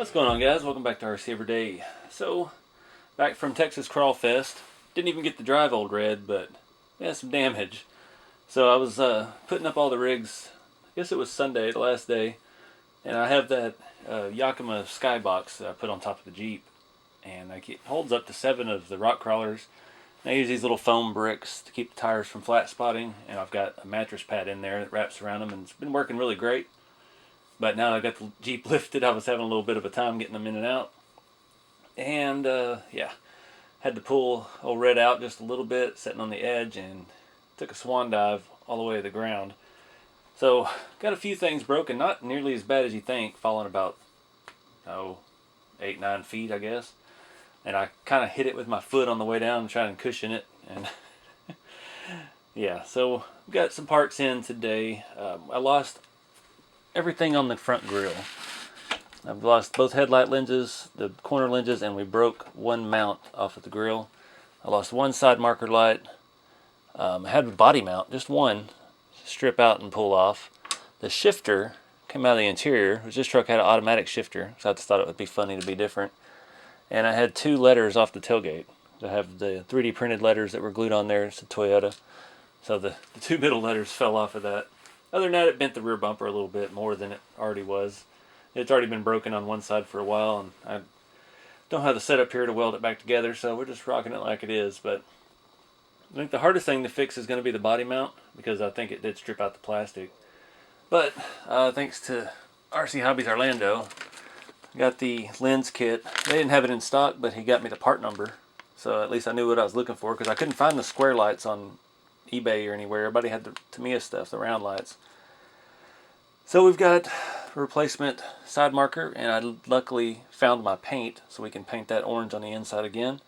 What's going on, guys? Welcome back to RC Everyday. So, back from Texas Crawlfest. Didn't even get to drive Old Red, but yeah, some damage. So I was putting up all the rigs. I guess it was Sunday, the last day, and I have that Yakima skybox that I put on top of the Jeep, and it holds up to 7 of the rock crawlers. And I use these little foam bricks to keep the tires from flat spotting, and I've got a mattress pad in there that wraps around them, and it's been working really great. But now I got the Jeep lifted, I was having a little bit of a time getting them in and out. And yeah, had to pull Old Red out just a little bit, sitting on the edge, and took a swan dive all the way to the ground. So, got a few things broken, not nearly as bad as you think, falling about, 8-9 feet, I guess. And I kind of hit it with my foot on the way down, trying to cushion it. And yeah, so got some parts in today. I lost everything on the front grille. I've lost both headlight lenses, the corner lenses, and we broke one mount off of the grille. I lost one side marker light. I had a body mount, just one, strip out and pull off. The shifter came out of the interior, which this truck had an automatic shifter, so I just thought it would be funny to be different. And I had 2 letters off the tailgate. I have the 3D printed letters that were glued on there. It's a Toyota. So the 2 middle letters fell off of that. Other than that, it bent the rear bumper a little bit more than it already was. It's already been broken on one side for a while, and I don't have the setup here to weld it back together, so we're just rocking it like it is. But I think the hardest thing to fix is going to be the body mount, because I think it did strip out the plastic. But thanks to RC Hobbies Orlando, got the lens kit. They didn't have it in stock, but he got me the part number, so at least I knew what I was looking for, because I couldn't find the square lights on eBay or anywhere. Everybody had the Tamiya stuff, the round lights. So we've got a replacement side marker, and I luckily found my paint, so we can paint that orange on the inside again.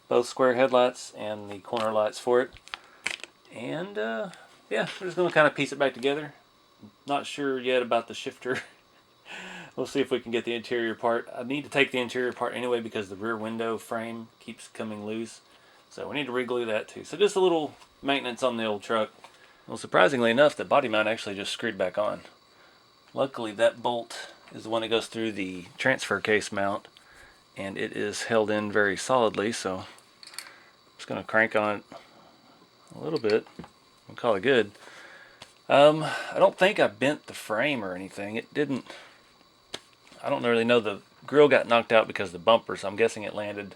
Both square headlights and the corner lights for it. And yeah, we're just going to kind of piece it back together. Not sure yet about the shifter. We'll see if we can get the interior part. I need to take the interior part anyway, because the rear window frame keeps coming loose. So we need to re-glue that too. So just a little maintenance on the old truck. Well, surprisingly enough, the body mount actually just screwed back on. Luckily, that bolt is the one that goes through the transfer case mount, and it is held in very solidly, so I'm just going to crank on it a little bit and call it good. I don't think I bent the frame or anything. It didn't. I don't really know. The grill got knocked out because of the bumper, so I'm guessing it landed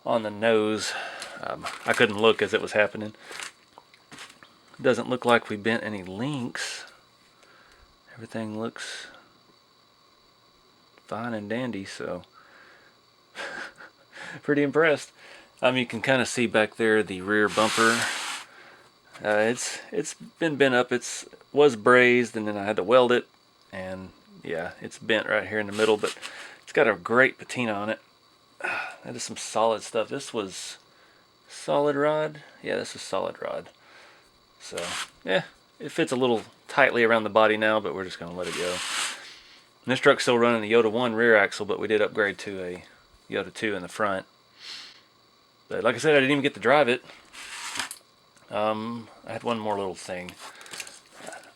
on the nose. I couldn't look as it was happening. It doesn't look like we bent any links. Everything looks fine and dandy, so pretty impressed. You can kind of see back there the rear bumper. It's been bent up. It was brazed, and then I had to weld it, and yeah, it's bent right here in the middle, but it's got a great patina on it. That is some solid stuff. This was solid rod. Yeah, this is solid rod. So yeah, it fits a little tightly around the body now, but we're just going to let it go. And this truck's still running the Yoda 1 rear axle, but we did upgrade to a Yoda 2 in the front. But like I said, I didn't even get to drive it. I had one more little thing.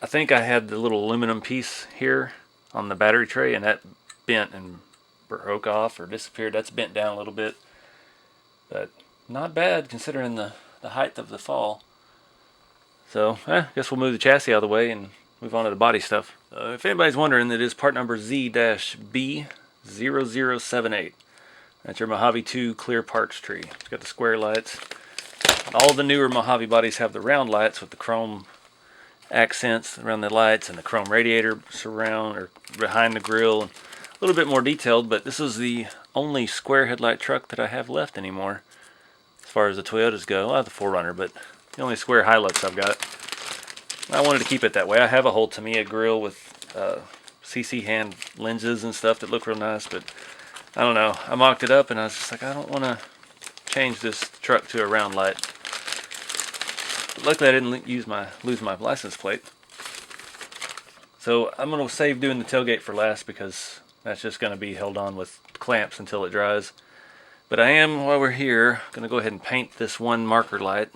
I think I had the little aluminum piece here on the battery tray, and that bent and broke off or disappeared. That's bent down a little bit, but not bad considering the height of the fall. So, I guess we'll move the chassis out of the way and move on to the body stuff. If anybody's wondering, it is part number Z-B0078. That's your Mojave 2 clear parts tree. It's got the square lights. All the newer Mojave bodies have the round lights with the chrome accents around the lights and the chrome radiator surround or behind the grille. A little bit more detailed, but this is the only square headlight truck that I have left anymore as far as the Toyotas go. I have the 4Runner, but the only square Hilux I've got. I wanted to keep it that way. I have a whole Tamiya grill with CC hand lenses and stuff that look real nice, but I don't know. I mocked it up and I was just like, I don't want to change this truck to a round light. But luckily I didn't lose my license plate. So I'm going to save doing the tailgate for last, because that's just going to be held on with clamps until it dries. But I am, while we're here, going to go ahead and paint this one marker light.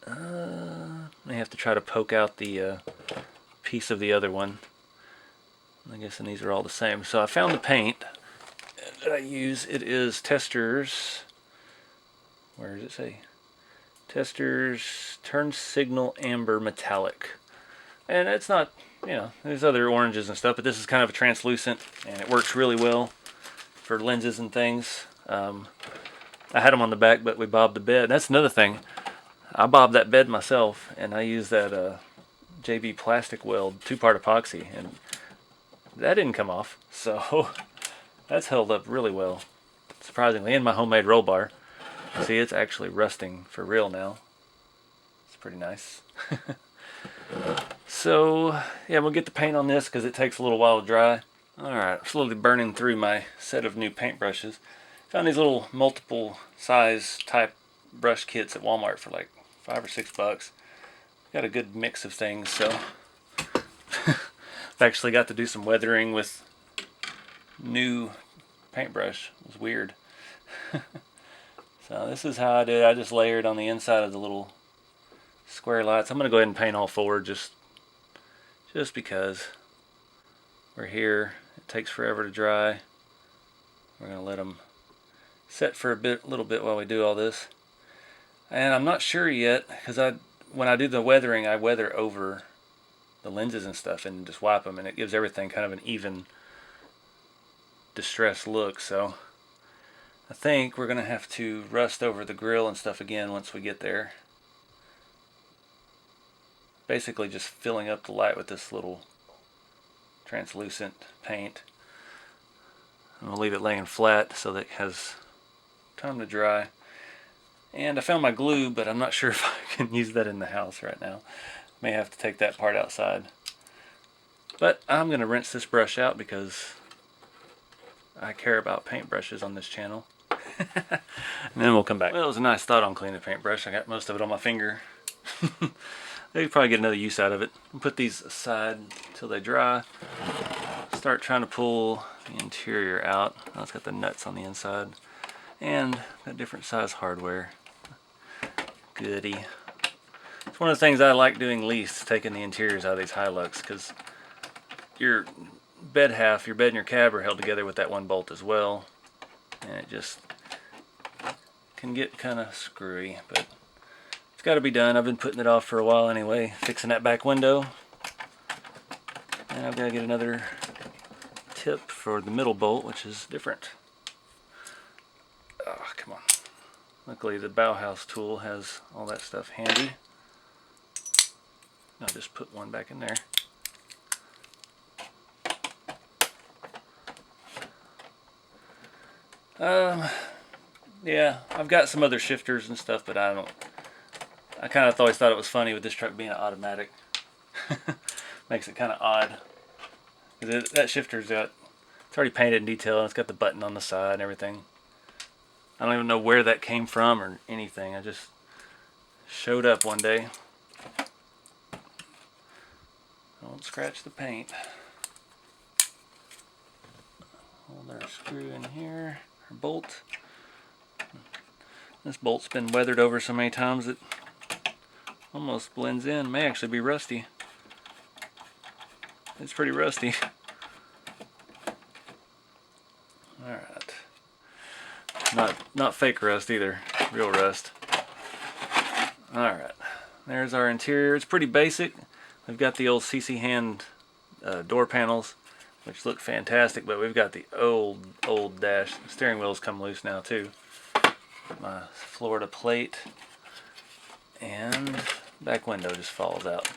I have to try to poke out the piece of the other one. I'm guessing these are all the same. So I found the paint that I use. It is Testors. Where does it say? Testors Turn Signal Amber Metallic. And it's not, you know, there's other oranges and stuff, but this is kind of a translucent, and it works really well for lenses and things. I had them on the back, but we bobbed the bed. That's another thing. I bobbed that bed myself, and I used that JB Plastic Weld 2-part epoxy, and that didn't come off. So that's held up really well, surprisingly. And my homemade roll bar. See, it's actually rusting for real now. It's pretty nice. So, yeah, we'll get the paint on this because it takes a little while to dry. Alright, slowly burning through my set of new paintbrushes. Found these little multiple size type brush kits at Walmart for like $5 or $6. Got a good mix of things, so I've actually got to do some weathering with new paintbrush. It was weird. So this is how I did. I just layered on the inside of the little square lights. I'm going to go ahead and paint all four just because we're here. It takes forever to dry. We're going to let them set for a little bit while we do all this. And I'm not sure yet, because when I do the weathering, I weather over the lenses and stuff and just wipe them, and it gives everything kind of an even distressed look. So I think we're going to have to rust over the grill and stuff again once we get there. Basically just filling up the light with this little translucent paint. I'm going to leave it laying flat so that it has time to dry. And I found my glue, but I'm not sure if I can use that in the house right now. May have to take that part outside. But I'm going to rinse this brush out because I care about paintbrushes on this channel. And then we'll come back. Well, it was a nice thought on cleaning a paintbrush. I got most of it on my finger. They could probably get another use out of it. I'll put these aside until they dry. Start trying to pull the interior out. Oh, it's got the nuts on the inside. And got different size hardware. Goody. It's one of the things I like doing least, taking the interiors out of these Hilux, because your bed half, your bed and your cab are held together with that one bolt as well. And it just can get kind of screwy, but it's got to be done. I've been putting it off for a while anyway, fixing that back window. And I've got to get another tip for the middle bolt, which is different. Oh, come on. Luckily the Bauhaus tool has all that stuff handy. I'll just put one back in there. Yeah, I've got some other shifters and stuff, but I kind of always thought it was funny with this truck being an automatic. Makes it kind of odd. That shifter's got, it's already painted in detail, and it's got the button on the side and everything. I don't even know where that came from or anything. I just showed up one day. Don't scratch the paint. Hold our screw in here, our bolt. This bolt's been weathered over so many times it almost blends in. May actually be rusty. It's pretty rusty. Alright. Not fake rust either. Real rust. Alright. There's our interior. It's pretty basic. We've got the old CC hand door panels, which look fantastic, but we've got the old dash. The steering wheel's come loose now too. My Florida plate and back window just falls out.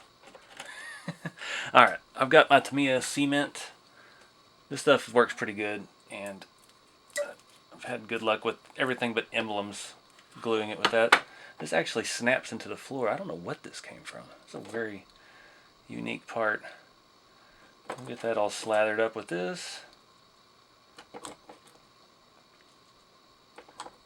Alright, I've got my Tamiya cement. This stuff works pretty good, and I've had good luck with everything but emblems, gluing it with that. This actually snaps into the floor. I don't know what this came from. It's a very unique part. We'll get that all slathered up with this.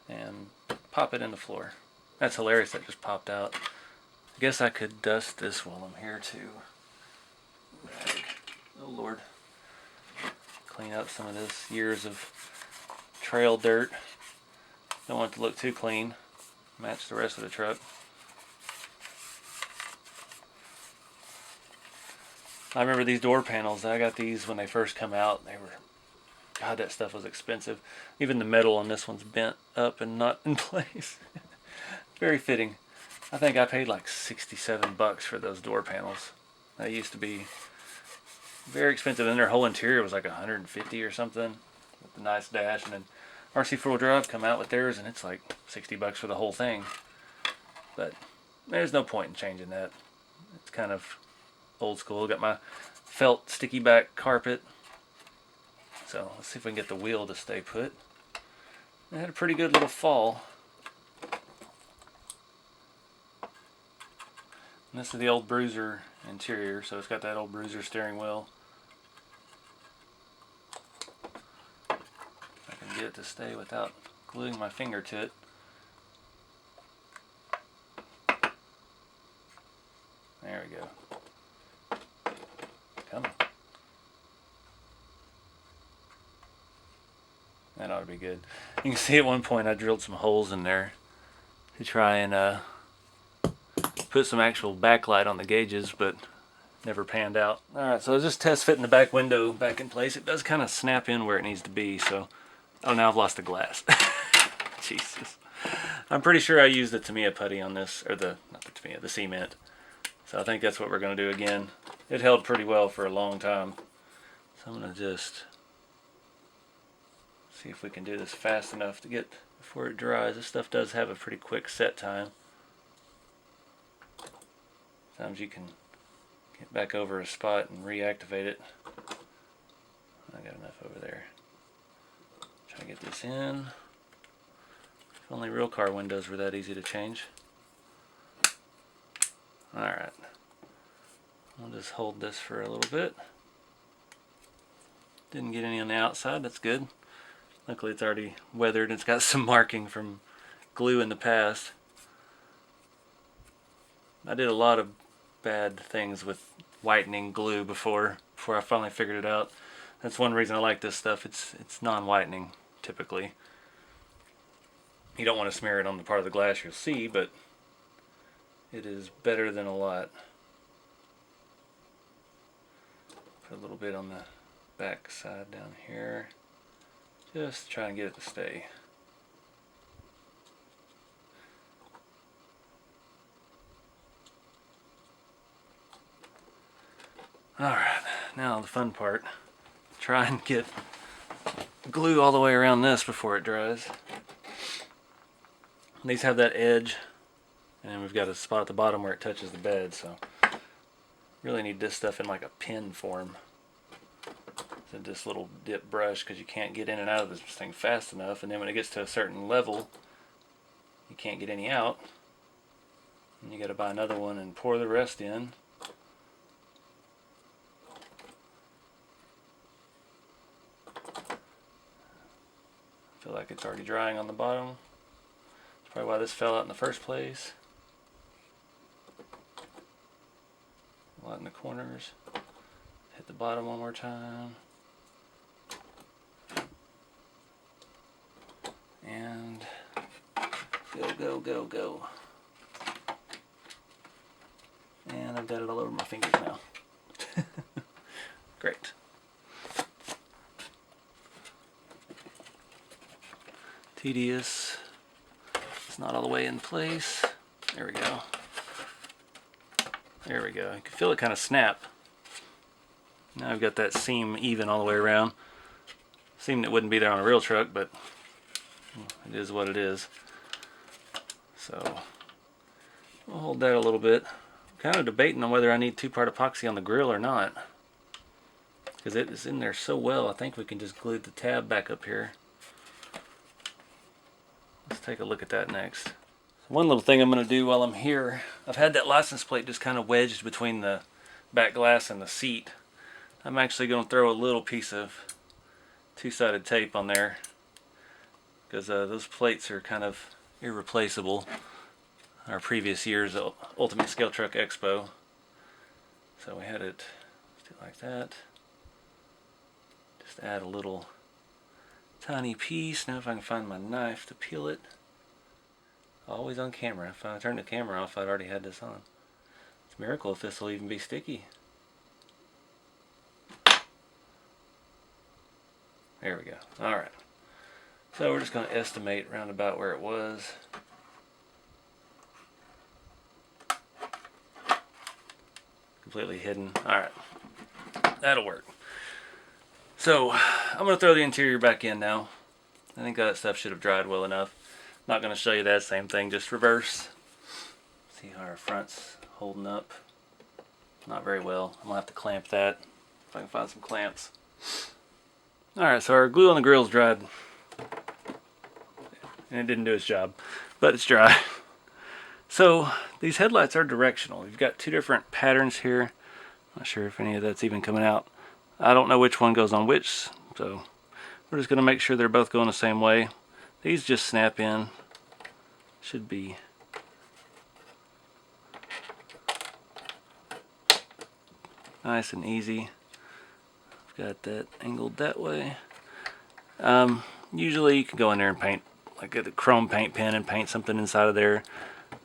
And pop it in the floor. That's hilarious, that just popped out. I guess I could dust this while I'm here too. Oh Lord. Clean up some of this years of trail dirt. Don't want it to look too clean. Match the rest of the truck. I remember these door panels. I got these when they first come out. They were, God, that stuff was expensive. Even the metal on this one's bent up and not in place. Very fitting. I think I paid like $67 for those door panels. They used to be very expensive, and their whole interior was like $150 or something with a nice dash. And then RC 4-wheel drive come out with theirs, and it's like $60 for the whole thing. But there's no point in changing that. It's kind of old school. Got my felt sticky back carpet. So let's see if we can get the wheel to stay put. It had a pretty good little fall. And this is the old Bruiser interior, so it's got that old Bruiser steering wheel. I can get it to stay without gluing my finger to it. There we go. Come on. That ought to be good. You can see at one point I drilled some holes in there to try and put some actual backlight on the gauges, but never panned out. Alright, so I just test fitting the back window back in place. It does kind of snap in where it needs to be, so... Oh, now I've lost the glass. Jesus. I'm pretty sure I used the Tamiya putty on this, or not the Tamiya, the cement. So I think that's what we're going to do again. It held pretty well for a long time. So I'm going to just see if we can do this fast enough to get before it dries. This stuff does have a pretty quick set time. Sometimes you can get back over a spot and reactivate it. I got enough over there. Try to get this in. If only real car windows were that easy to change. Alright. I'll just hold this for a little bit. Didn't get any on the outside, that's good. Luckily it's already weathered and it's got some marking from glue in the past. I did a lot of bad things with whitening glue before I finally figured it out. That's one reason I like this stuff. It's non-whitening typically. You don't want to smear it on the part of the glass you'll see, but it is better than a lot. Put a little bit on the back side down here. Just try and get it to stay. Alright, now the fun part. Try and get glue all the way around this before it dries. These have that edge, and we've got a spot at the bottom where it touches the bed, so really need this stuff in like a pin form. So this little dip brush, because you can't get in and out of this thing fast enough, and then when it gets to a certain level, you can't get any out. And you got to buy another one and pour the rest in. Feel like it's already drying on the bottom. That's probably why this fell out in the first place. A lot in the corners. Hit the bottom one more time. And go, go, go, go. And I've got it all over my fingers now. Great. Tedious. It's not all the way in place. There we go. There we go. You can feel it kind of snap. Now I've got that seam even all the way around. Seam that wouldn't be there on a real truck, but it is what it is. So we'll hold that a little bit. I'm kind of debating on whether I need 2-part epoxy on the grill or not, because it is in there so well. I think we can just glue the tab back up here. Let's take a look at that next. So one little thing I'm going to do while I'm here, I've had that license plate just kind of wedged between the back glass and the seat. I'm actually going to throw a little piece of 2-sided tape on there, because those plates are kind of irreplaceable. Our previous year's Ultimate Scale Truck Expo. So we had it like that. Just add a little tiny piece. Now if I can find my knife to peel it. Always on camera. If I turned the camera off, I'd already had this on. It's a miracle if this will even be sticky. There we go. Alright. So we're just going to estimate round about where it was. Completely hidden. Alright. That'll work. So I'm going to throw the interior back in now. I think that stuff should have dried well enough. Not going to show you that same thing, just reverse. See how our front's holding up. Not very well. I'm going to have to clamp that if I can find some clamps. Alright, so our glue on the grill's dried. And it didn't do its job, but it's dry. So these headlights are directional. You've got two different patterns here. Not sure if any of that's even coming out. I don't know which one goes on which, so we're just going to make sure they're both going the same way. These just snap in. Should be nice and easy. I've got that angled that way. Usually you can go in there and paint, like get a chrome paint pen and paint something inside of there,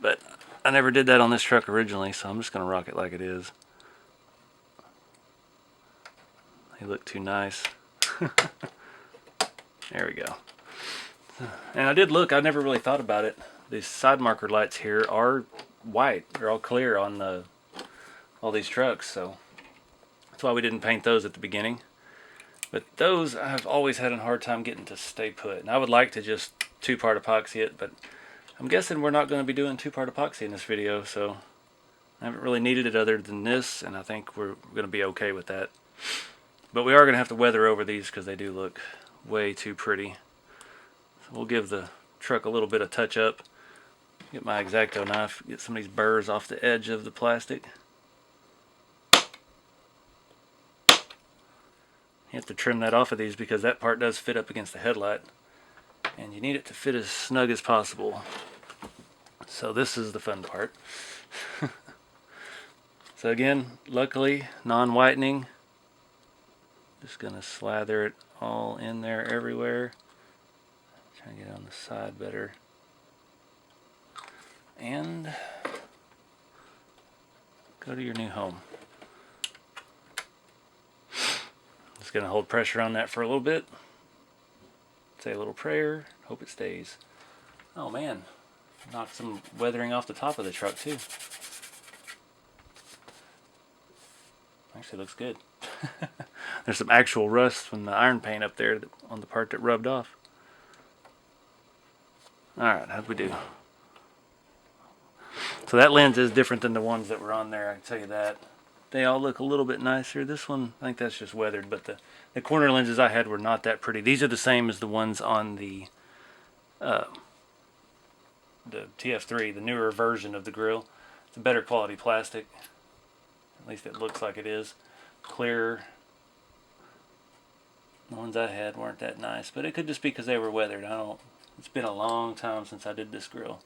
but I never did that on this truck originally, so I'm just going to rock it like it is. They look too nice. There we go. And I did look, I never really thought about it. These side marker lights here are white. They're all clear on all these trucks, so that's why we didn't paint those at the beginning. But those I've always had a hard time getting to stay put. And I would like to just two-part epoxy it, but I'm guessing we're not going to be doing two-part epoxy in this video, so I haven't really needed it other than this, and I think we're going to be okay with that. But we are going to have to weather over these because they do look way too pretty. So we'll give the truck a little bit of touch-up. Get my X-Acto knife, get some of these burrs off the edge of the plastic. You have to trim that off of these because that part does fit up against the headlight. And you need it to fit as snug as possible. So this is the fun part. So again, luckily, non-whitening. Just going to slather it all in there everywhere. Try to get it on the side better. And go to your new home. Just going to hold pressure on that for a little bit. Say a little prayer. Hope it stays. Oh man, knocked some weathering off the top of the truck too. Actually looks good. There's some actual rust from the iron paint up there on the part that rubbed off. Alright, how'd we do? So that lens is different than the ones that were on there, I can tell you that. They all look a little bit nicer. This one, I think that's just weathered, but the corner lenses I had were not that pretty. These are the same as the ones on the TF3, the newer version of the grill. It's a better quality plastic. At least it looks like it is. Clearer. The ones I had weren't that nice, but it could just be because they were weathered. It's been a long time since I did this grill.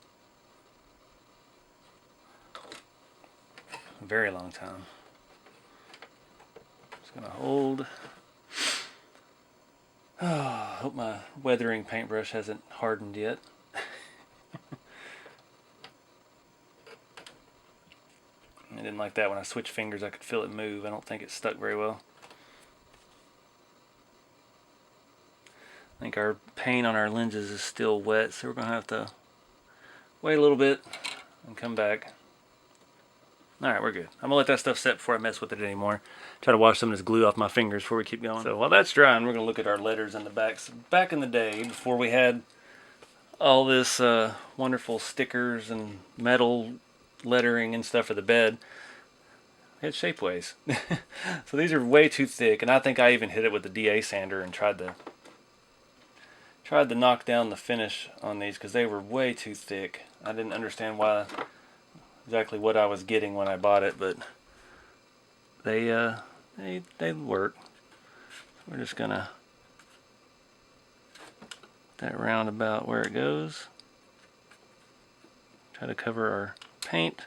A very long time. Just gonna hold. Oh, I hope my weathering paintbrush hasn't hardened yet. I didn't like that when I switched fingers. I could feel it move. I don't think it stuck very well. I think our paint on our lenses is still wet, so we're going to have to wait a little bit and come back. Alright, we're good. I'm going to let that stuff set before I mess with it anymore. Try to wash some of this glue off my fingers before we keep going. So while that's drying, we're going to look at our letters in the back. So back in the day, before we had all this wonderful stickers and metal lettering and stuff for the bed, we had shapeways. So these are way too thick, and I think I even hit it with the DA sander and tried to knock down the finish on these because they were way too thick. I didn't understand exactly what I was getting when I bought it, but they work. We're just gonna put that round about where it goes. Try to cover our paint.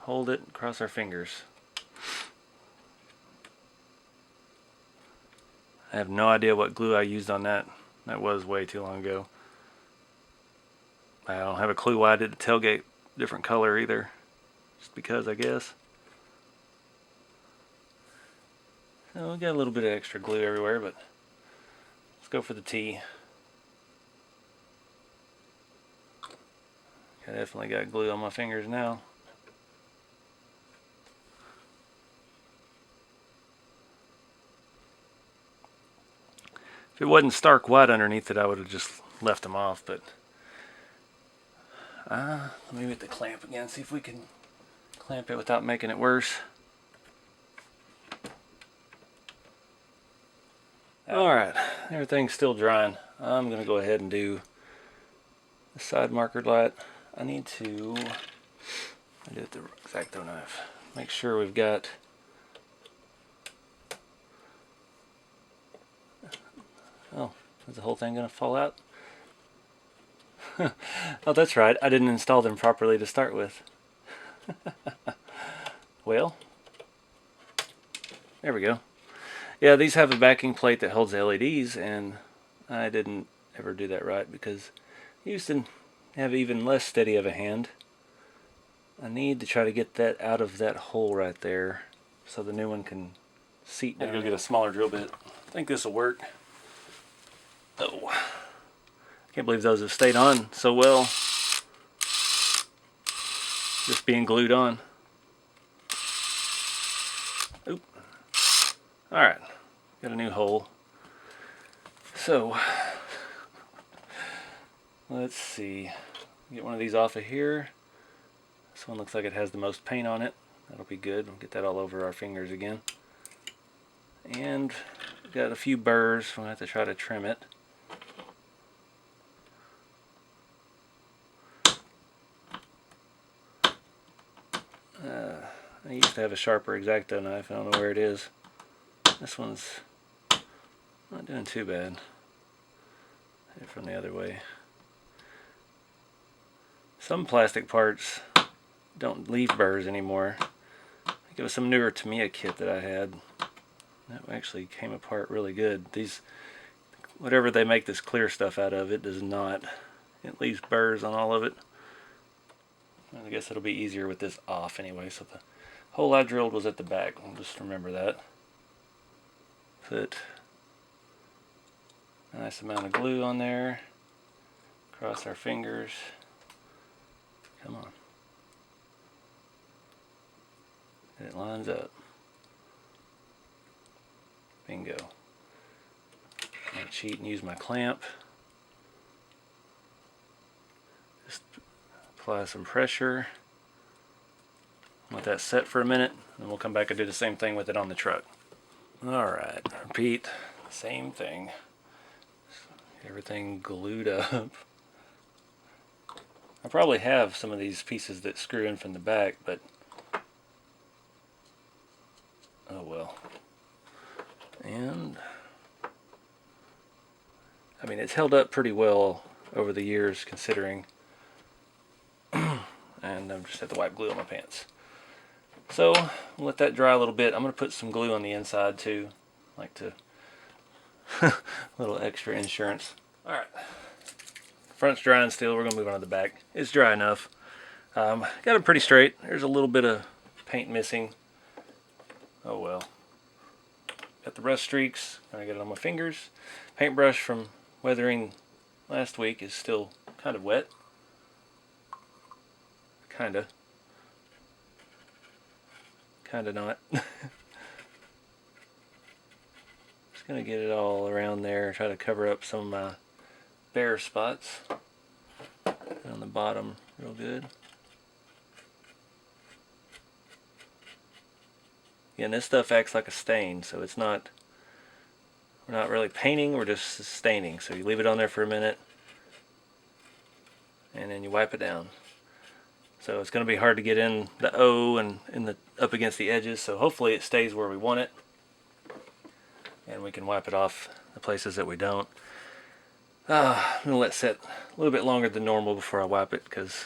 Hold it, cross our fingers. I have no idea what glue I used on that. That was way too long ago. I don't have a clue why I did the tailgate different color either. Just because, I guess. So we got a little bit of extra glue everywhere, but go for the T. I definitely got glue on my fingers now. If it wasn't stark white underneath it, I would have just left them off, but let me get the clamp again, see if we can clamp it without making it worse. Alright, everything's still drying. I'm going to go ahead and do the side marker light. I need to do it with the X-Acto knife. Make sure we've got oh, is the whole thing going to fall out? Oh, that's right. I didn't install them properly to start with. Well, there we go. Yeah, these have a backing plate that holds the LEDs, and I didn't ever do that right because I used to have even less steady of a hand. I need to try to get that out of that hole right there so the new one can seat down. I'm going to go get a smaller drill bit. I think this will work. Oh, I can't believe those have stayed on so well. Just being glued on. Oop. Alright, got a new hole. So, let's see. Get one of these off of here. This one looks like it has the most paint on it. That'll be good. We'll get that all over our fingers again. And we've got a few burrs. We'll have to try to trim it. I used to have a sharper X-Acto knife. I don't know where it is. This one's not doing too bad. Hit it from the other way. Some plastic parts don't leave burrs anymore. I think it was some newer Tamiya kit that I had. That actually came apart really good. These, whatever they make this clear stuff out of, it does not. It leaves burrs on all of it. I guess it'll be easier with this off anyway. So the hole I drilled was at the back. I'll just remember that. Put a nice amount of glue on there. Cross our fingers. Come on. And it lines up. Bingo. I'm going to cheat and use my clamp. Just apply some pressure. Let that set for a minute, and we'll come back and do the same thing with it on the truck. Alright, repeat the same thing. Get everything glued up. I probably have some of these pieces that screw in from the back, but oh well. And I mean, it's held up pretty well over the years considering. And I just have to wipe glue on my pants. So, I'll let that dry a little bit. I'm going to put some glue on the inside too. Like to, a little extra insurance. Alright. Front's drying still. We're going to move on to the back. It's dry enough. Got it pretty straight. There's a little bit of paint missing. Oh well. Got the rust streaks. I got it on my fingers. Paintbrush from weathering last week is still kind of wet. Kinda not. Just gonna get it all around there, try to cover up some of my bare spots on the bottom real good. Yeah, and this stuff acts like a stain, so it's not, we're not really painting, we're just staining. So you leave it on there for a minute and then you wipe it down. So it's going to be hard to get in the O and in the up against the edges, so hopefully it stays where we want it. And we can wipe it off the places that we don't. I'm going to let it set a little bit longer than normal before I wipe it, because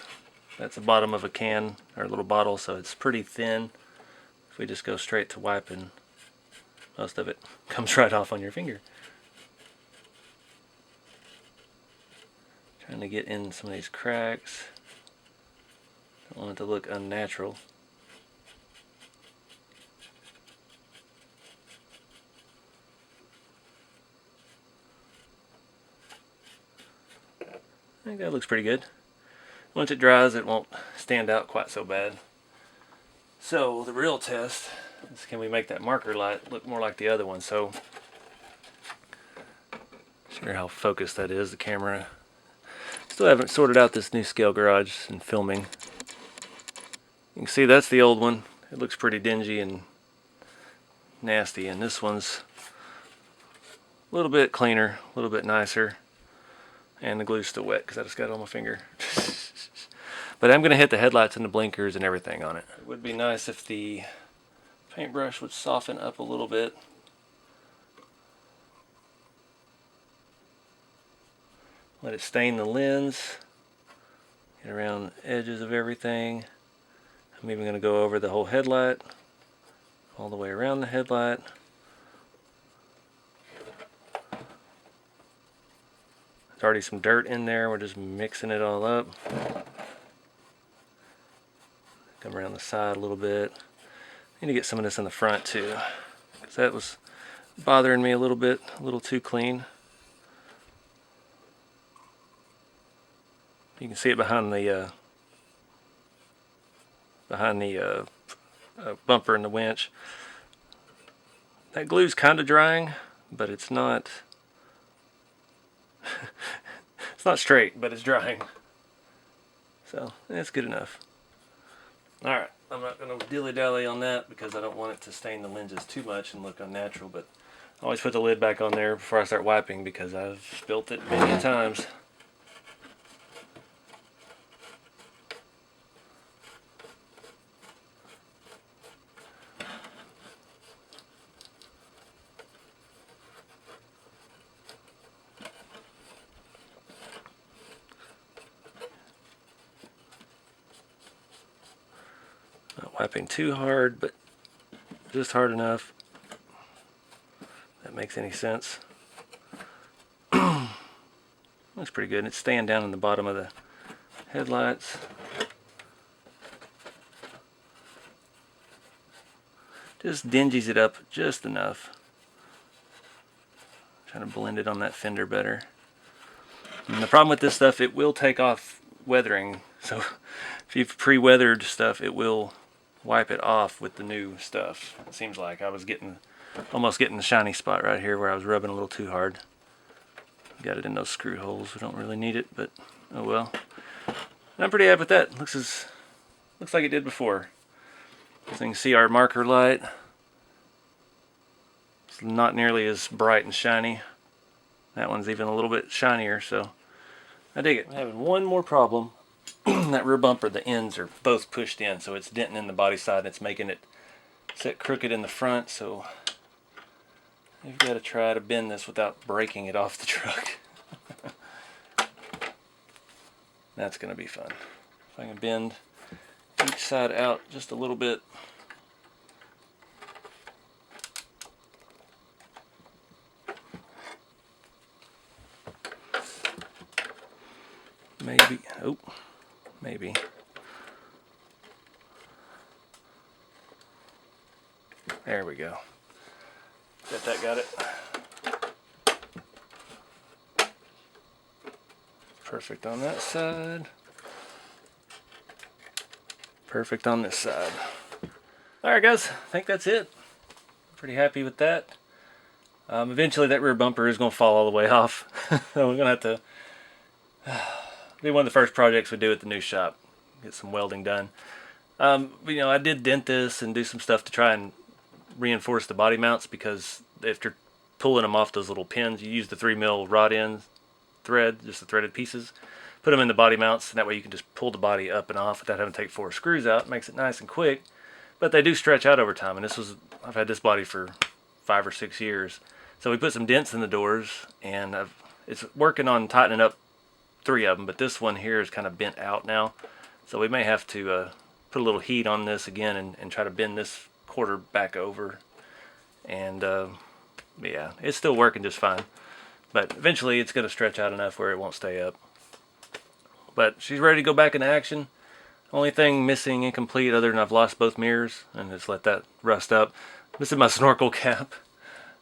that's the bottom of a can or a little bottle, so it's pretty thin. If we just go straight to wiping, most of it comes right off on your finger. Trying to get in some of these cracks. Don't want it to look unnatural. think that looks pretty good. Once it dries, it won't stand out quite so bad. So the real test is, can we make that marker light look more like the other one? So, sure how focused that is, the camera. Still haven't sorted out this new scale garage and filming. You can see that's the old one. It looks pretty dingy and nasty, and this one's a little bit cleaner, a little bit nicer, and the glue's still wet because I just got it on my finger. But I'm going to hit the headlights and the blinkers and everything on it. It would be nice if the paintbrush would soften up a little bit. Let it stain the lens, get around the edges of everything. I'm even going to go over the whole headlight, all the way around the headlight. There's already some dirt in there, we're just mixing it all up. Come around the side a little bit. Need to get some of this in the front too, because that was bothering me a little bit, a little too clean. You can see it behind the bumper and the winch. That glue's kind of drying, but it's not. It's not straight, but it's drying. So that's good enough. All right, I'm not going to dilly-dally on that because I don't want it to stain the lenses too much and look unnatural. But I always put the lid back on there before I start wiping because I've spilt it many times. Not wiping too hard, but just hard enough. If that makes any sense. Looks pretty good. It's staying down in the bottom of the headlights. Just dingies it up just enough. Trying to blend it on that fender better. And the problem with this stuff, it will take off weathering. So if you've pre-weathered stuff, it will wipe it off with the new stuff. It seems like I was almost getting the shiny spot right here where I was rubbing a little too hard. Got it in those screw holes. We don't really need it, but oh well. I'm pretty happy with that. Looks like it did before. So you can see our marker light. It's not nearly as bright and shiny. That one's even a little bit shinier, so I dig it. I'm having one more problem. That rear bumper, the ends are both pushed in, so it's denting in the body side and it's making it sit crooked in the front, so you've got to try to bend this without breaking it off the truck. That's going to be fun. If I can bend each side out just a little bit. Maybe, oh, maybe. There we go. Bet that got it. Perfect on that side. Perfect on this side. Alright guys, I think that's it. Pretty happy with that. Eventually that rear bumper is going to fall all the way off. So we're going to have to be one of the first projects we do at the new shop. Get some welding done. You know, I did dent this and do some stuff to try and reinforce the body mounts, because after pulling them off those little pins, you use the 3mm rod end thread, just the threaded pieces. Put them in the body mounts, and that way you can just pull the body up and off without having to take 4 screws out. It makes it nice and quick, but they do stretch out over time. And I've had this body for 5 or 6 years. So we put some dents in the doors, and it's working on tightening up 3 of them, but this one here is kind of bent out now. So we may have to put a little heat on this again and try to bend this quarter back over. And yeah, it's still working just fine. But eventually it's going to stretch out enough where it won't stay up. But she's ready to go back into action. Only thing missing, incomplete, other than I've lost both mirrors and just let that rust up. This is my snorkel cap.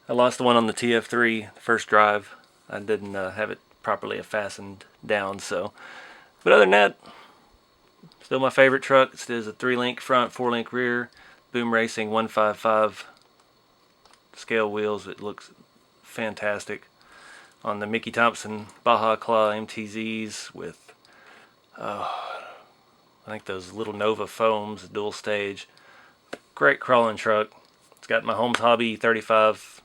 I lost the one on the TF3, the first drive. I didn't have it properly fastened down. So, but other than that, still my favorite truck. It is a 3-link front, 4-link rear, Boom Racing 155 scale wheels. It looks fantastic on the Mickey Thompson Baja Claw MTZs with I think those little Nova foams, dual stage. Great crawling truck. It's got my Holmes Hobby 35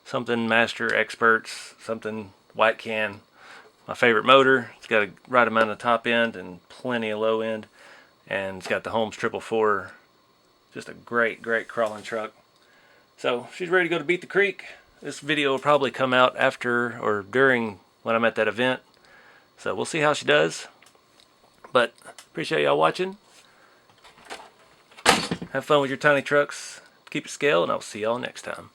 something Master Experts, something white can. My favorite motor. It's got a right amount of top end and plenty of low end. And it's got the Holmes 444. Just a great crawling truck. So she's ready to go to Beat the Creek. This video will probably come out after or during when I'm at that event. So we'll see how she does. But appreciate y'all watching. Have fun with your tiny trucks. Keep it scale, and I'll see y'all next time.